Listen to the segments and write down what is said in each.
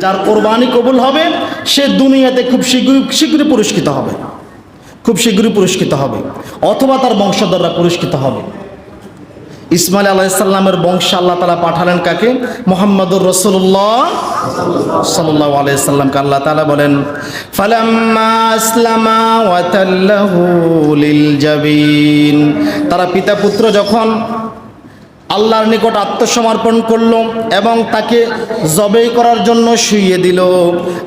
যার কোরবানি কবুল হবে সে দুনিয়াতে খুব শীঘ্রই পুরস্কৃত হবে, খুব শীঘ্রই পুরস্কৃত হবে, অথবা তার বংশধররা পুরস্কৃত হবে। ইসমাইল আলাইহিস সালামের বংশে আল্লাহ তাআলা পাঠালেন কাকে? মুহাম্মদুর রাসূলুল্লাহ সাল্লাল্লাহু আলাইহি সাল্লামকে। আল্লাহ তাআলা বলেন, ফালাম্মা আসলামা ওয়া তাল্লাহু লিল জাবিন, তারা পিতা পুত্র যখন আল্লাহর নিকট আত্মসমর্পণ করলো এবং তাকে জবাই করার জন্য শুইয়ে দিল,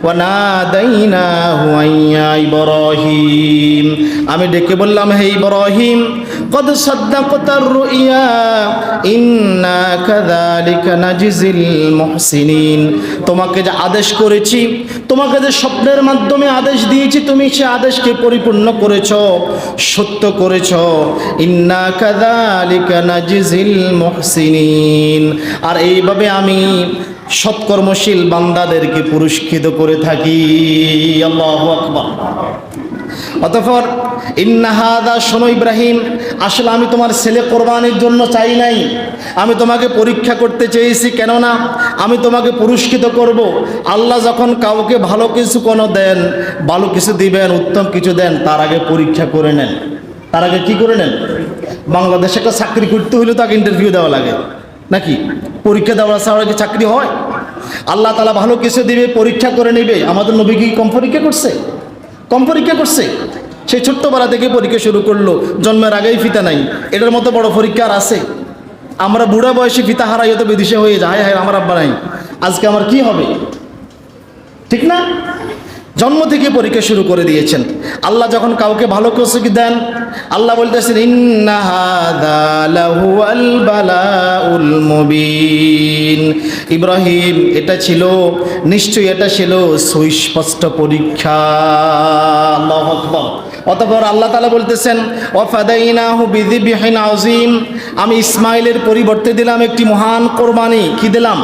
ওয়া নাদাইনাহু আইয়া ইব্রাহিম, আমি ডেকে বললাম, হে ইব্রাহিম, কদ সাদ্দাকতার রুইয়া ইন্না কাযালিকা নাজিজিল মুহসিনিন, তোমাকে যে আদেশ করেছি, তোমাকে যে স্বপ্নের মাধ্যমে আদেশ দিয়েছি, তুমি সে আদেশকে পরিপূর্ণ করেছো, সত্য করেছো। ইন্না কাযালিকা নাজিজিল মুহসিনিন, আর এইভাবে আমি সৎকর্মশীল বান্দাদেরকে পুরস্কৃত করে থাকি। আল্লাহু আকবার। অতঃপর ইন্না হাদা, শোনো ইব্রাহিম, আসলে আমি তোমার ছেলে কোরবানির জন্য চাই নাই, আমি তোমাকে পরীক্ষা করতে চেয়েছি। কেননা আমি তোমাকে পুরস্কৃত করব। আল্লাহ যখন কাউকে ভালো কিছু কোনো দেন, ভালো কিছু দিবেন, উত্তম কিছু দেন, তার আগে পরীক্ষা করে নেন। তার আগে কি করে নেন? বাংলাদেশে একটা চাকরি করতে হলে তাকে ইন্টারভিউ দেওয়া লাগে নাকি? পরীক্ষা দেওয়া ছাড়া কি চাকরি হয়? আল্লাহ তাআলা ভালো কিছু দিবে, পরীক্ষা করে নেবে। আমাদের নবী কি কম পরীক্ষা করছে? কম পরীক্ষা করছে? সেই ছোট্টবেলা থেকে পরীক্ষা শুরু করলো, জন্মের আগেই ফিতা নাই। এটার মতো বড় পরীক্ষা আর আছে? আমরা বুড়া বয়সে ফিতা হারাই হয়তো বিদেশে হয়ে যায়, হ্যাঁ আমার আব্বা নাই, আজকে আমার কি হবে? ঠিক না? জন্ম থেকে পরীক্ষা শুরু করে দিয়েছেন। আল্লাহ যখন কাউকে ভালো কিছু দেন, আল্লাহ বলতেছেন, ইন্না হাযা লাহুয়াল বালাউল মুবিন, ইব্রাহিম, এটা ছিল নিশ্চয়ই, এটা ছিল সুস্পষ্ট পরীক্ষা। আল্লাহু আকবার। অতঃপর আল্লাহ তাআলা বলতেছেন, ওয়া ফাদাইনাহু বিযিবহিন আযীম, আমি ইসমাইলের পরিবর্তে দিলাম একটি মহান কোরবানি। কি দিলাম?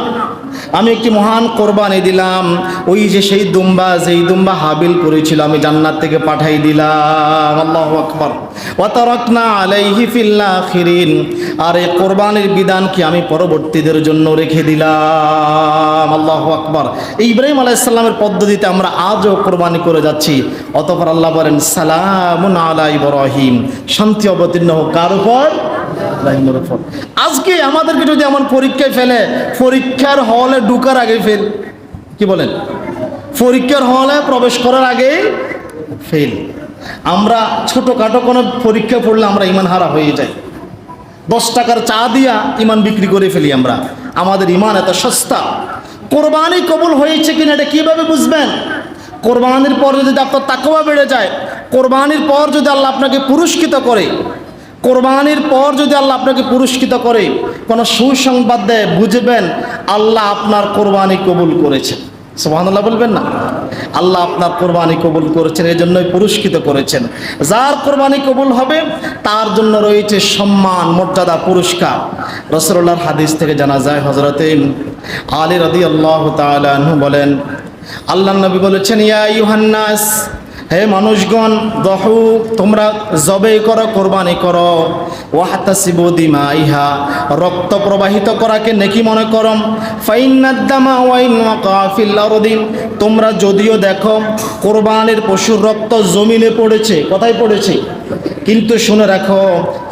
আমি একটি মহান কোরবানি দিলাম। ওই যে সেই দুম্বা, যেই দুম্বা হাবিল করেছিল, আমি জান্নাত থেকে পাঠাই দিলাম। আল্লাহু আকবার। ওয়া তারাকনা আলাইহি ফিল আখিরিন, আর এই কোরবানির বিধান কি আমি পরবর্তীদের জন্য রেখে দিলাম। আল্লাহু আকবার। ইব্রাহিম আলাইহিস সালামের পদ্ধতিতে আমরা আজও কোরবানি করে যাচ্ছি। অতঃপর আল্লাহ বলেন, সালামুন আলা ইব্রাহিম, শান্তি অবতীর্ণ হোক কার উপর? ইব্রাহিমের উপর। আজকে আমাদেরকে যদি এমন পরীক্ষায় ফেলে, পরীক্ষার হলে ঢুকার আগে ফেল, কি বলেন? পরীক্ষার হলে প্রবেশ করার আগে ফেল। আমরা ছোটখাটো কোনো পরীক্ষা পড়লে আমরা ইমান হারা হয়ে যাই। 10 টাকার চা দিয়া ইমান বিক্রি করে ফেলি আমরা। আমাদের ইমান এত সস্তা। কোরবানি কবুল হয়েছে কিনা এটা কিভাবে বুঝবেন? কোরবানির পর যদি আপনার তাকওয়া বেড়ে যায়, কোরবানির পর যদি আল্লাহ আপনাকে পুরস্কৃত করে, কোরবানির পর যদি আল্লাহ আপনাকে পুরস্কৃত করে, কোনো সুসংবাদ দেয়, বুঝবেন আল্লাহ আপনার কোরবানি কবুল করেছেন। সুবহানাল্লাহ বলবেন না? আল্লাহ আপনার কোরবানি কবুল করেছেন, এই জন্যই পুরস্কৃত করেছেন। যার কোরবানি কবুল হবে তার জন্য রয়েছে সম্মান, মর্যাদা, পুরস্কার। রাসূলুল্লাহর হাদিস থেকে জানা যায়, হযরতে আলী রাদিয়াল্লাহু তাআলা আনহু বলেন, আল্লাহর নবী বলেছেন, ইয়া আইয়ুহান নাস, হে মানুষগণ, দহু, তোমরা জবাই করো, কোরবানি করো, ওয়াহতাসিবু দিমাইহা, রক্ত প্রবাহিত করাকে নেকি মনে করো, ফাইন্নাদ দামা ওয়া ইন ওয়াকা ফিল আরদি, তোমরা যদিও দেখো কোরবানির পশুর রক্ত জমিনে পড়েছে, কোথায় পড়েছে, কিন্তু শুনে রাখো,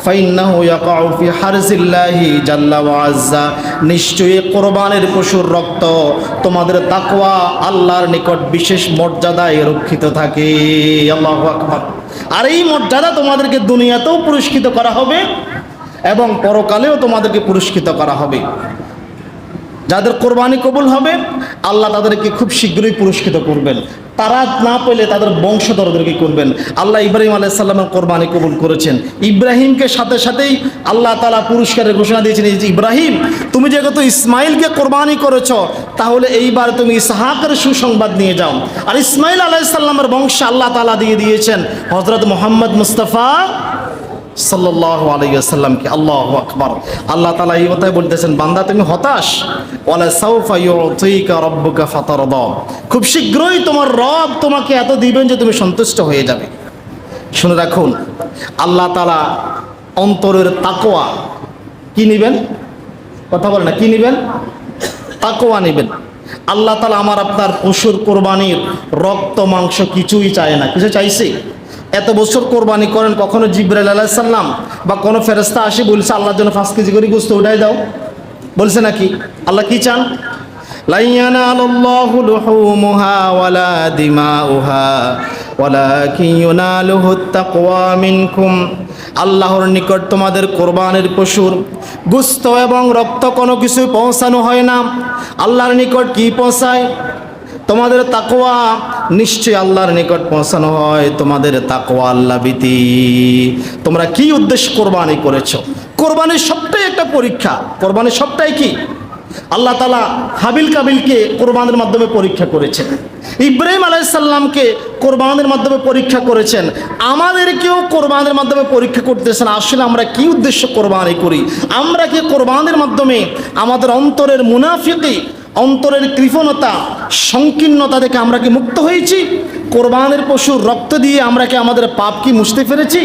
ফাইন্নাহু ইয়াকাউ ফি হারজিল্লাহি জাল্লা ওয়া আযজা, নিশ্চয়ই কোরবানির পশুর রক্ত তোমাদের তাকওয়া আল্লাহর নিকট বিশেষ মর্যাদায় রক্ষিত থাকে। আল্লাহু আকবার। আর এই মর্যাদা তোমাদেরকে দুনিয়াতেও পুরস্কৃত করা হবে এবং পরকালেও তোমাদেরকে পুরস্কৃত করা হবে। যাদের কোরবানি কবুল হবে আল্লাহ তাদেরকে খুব শীঘ্রই পুরস্কৃত করবেন। তারা না পেলে তাদের বংশধরদেরকে করবেন। আল্লাহ ইব্রাহিম আলাইহিস সালামের কোরবানি কবুল করেছেন। ইব্রাহিমকে সাথে সাথেই আল্লাহ তাআলা পুরস্কারের ঘোষণা দিয়েছেন, ইব্রাহিম, তুমি যেহেতু ইসমাইলকে কোরবানি করেছ, তাহলে এইবার তুমি ইসহাকের সুসংবাদ নিয়ে যাও। আর ইসমাইল আলাইহিস সালামের বংশে আল্লাহ তাআলা দিয়ে দিয়েছেন হযরত মুহাম্মদ মুস্তাফা সাল্লাল্লাহু আলাইহি ওয়াসাল্লামকে। আল্লাহু আকবার। আল্লাহ তাআলা এই কথাই বলতেছেন, বান্দা তুমি হতাশ, ওয়ালা সাউফা ইউতিকা রাব্বুকা ফাতারদা, খুব শীঘ্রই তোমার রব তোমাকে এত দিবেন যে তুমি সন্তুষ্ট হয়ে যাবে। শুনে রাখুন, আল্লাহ তাআলা অন্তরের তাকওয়া কি নেবেন? কথা বলেন না, কি নেবেন? তাকওয়া নেবেন। আল্লাহ তাআলা আমার আপনার পশুর কোরবানির রক্ত মাংস কিছুই চায় না। কিছু চাইছে? এত বছর কোরবানি করেন, কখনো জিবরাইল আলাইহিস সালাম বা কোনো ফেরেশতা আসে বলছে আল্লাহর জন্য 5 কেজি করে গোশত উঠাই দাও? বলছে নাকি? আল্লাহ কি চান? লা ইয়ানালুল্লাহু লুহুমুহা ওয়ালা দিমাউহা ওয়ালাকিন ইয়ানালুহুত তাকওয়া মিনকুম। আল্লাহর নিকট তোমাদের কোরবানির পশুর গোশত এবং রক্ত কোনো কিছু পৌঁছানো হয় না। আল্লাহর নিকট কি পৌঁছায়? তোমাদের তাকওয়া। নিশ্চয়ই আল্লাহর নিকট পৌঁছানো হয় তোমাদের তাকওয়া, আল্লাহ ভীতি। তোমরা কি উদ্দেশ্য কোরবানি করেছো? কোরবানির সবটাই একটা পরীক্ষা। কোরবানির সবটাই কি? আল্লাহ তাআলা হাবিল কাবিলকে কোরবানির মাধ্যমে পরীক্ষা করেছেন, ইব্রাহিম আলাইহিস সালামকে কোরবানির মাধ্যমে পরীক্ষা করেছেন, আমাদেরকেও কোরবানির মাধ্যমে পরীক্ষা করতেছেন। আসলে আমরা কি উদ্দেশ্য কোরবানি করি? আমরা কি কোরবানির মাধ্যমে আমাদের অন্তরের মুনাফিকি, অন্তরের কৃপণতা, সংকীর্ণতা থেকে আমরা কি মুক্ত হয়েছি? কোরবানির পশুর রক্ত দিয়ে আমরা কি আমাদের পাপ কি মুছতে পেরেছি?